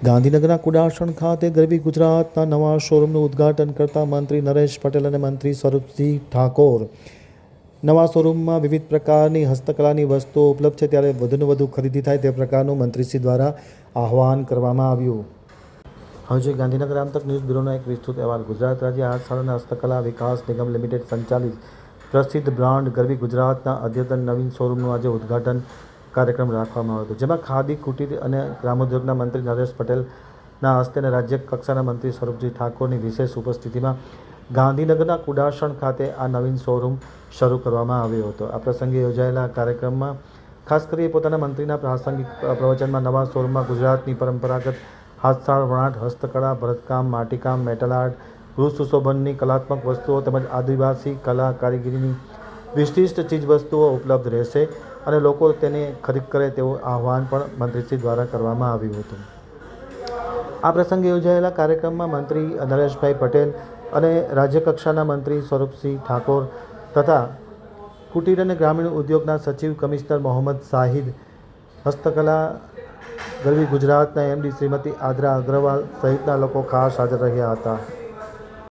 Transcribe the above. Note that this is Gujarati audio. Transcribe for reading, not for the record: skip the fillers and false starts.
ગાંધીનગરના કુડાસણ ખાતે ગરવી ગુજરાતના નવા શોરૂમનું ઉદ્ઘાટન કરતા મંત્રી નરેશ પટેલ અને મંત્રી સ્વરૂપસિંહ ઠાકોર. નવા શોરૂમમાં વિવિધ પ્રકારની હસ્તકલાની વસ્તુઓ ઉપલબ્ધ છે, ત્યારે વધુ ખરીદી થાય તે પ્રકારનું મંત્રીશ્રી દ્વારા આહવાન કરવામાં આવ્યું. હવે જોઈએ ગાંધીનગર આંતક ન્યૂઝ બ્યુરોનો એક વિસ્તૃત અહેવાલ. ગુજરાત રાજ્ય હાથશાળા અને હસ્તકલા વિકાસ નિગમ લિમિટેડ સંચાલિત પ્રસિદ્ધ બ્રાન્ડ ગરવી ગુજરાતના અદ્યતન નવીન શોરૂમનું આજે ઉદ્ઘાટન કાર્યક્રમ રાખવામાં આવ્યો હતો, જેમાં ખાદી, કુટીર અને ગ્રામોદ્યોગના મંત્રી નરેશ પટેલના હસ્તે અને રાજ્ય કક્ષાના મંત્રી સ્વરૂપસિંહ ઠાકોરની વિશેષ ઉપસ્થિતિમાં ગાંધીનગરના કુડાસણ ખાતે આ નવીન શોરૂમ શરૂ કરવામાં આવ્યો હતો. આ પ્રસંગે યોજાયેલા કાર્યક્રમમાં ખાસ કરીને પોતાના મંત્રીના પ્રાસંગિક પ્રવચનમાં નવા શોરૂમમાં ગુજરાતની પરંપરાગત હાથશાળ વણાટ, હસ્તકળા, ભરતકામ, માટીકામ, મેટલ આર્ટ, ગૃહ સુશોભનની કલાત્મક વસ્તુઓ તેમજ આદિવાસી કલા કારીગરીની વિશિષ્ટ ચીજવસ્તુઓ ઉપલબ્ધ રહેશે અને લોકો તેને ખરીદ કરે તેવું આહવાન પણ મંત્રીશ્રી દ્વારા કરવામાં આવ્યું હતું. આ પ્રસંગે યોજાયેલા કાર્યક્રમમાં મંત્રી નરેશભાઈ પટેલ અને રાજ્યકક્ષાના મંત્રી સ્વરૂપસિંહ ઠાકોર તથા કુટીર અને ગ્રામીણ ઉદ્યોગના સચિવ કમિશનર મોહમ્મદ શાહિદ, હસ્તકલા ગરવી ગુજરાતના MD શ્રીમતી આદ્રા અગ્રવાલ સહિતના લોકો ખાસ હાજર રહ્યા હતા.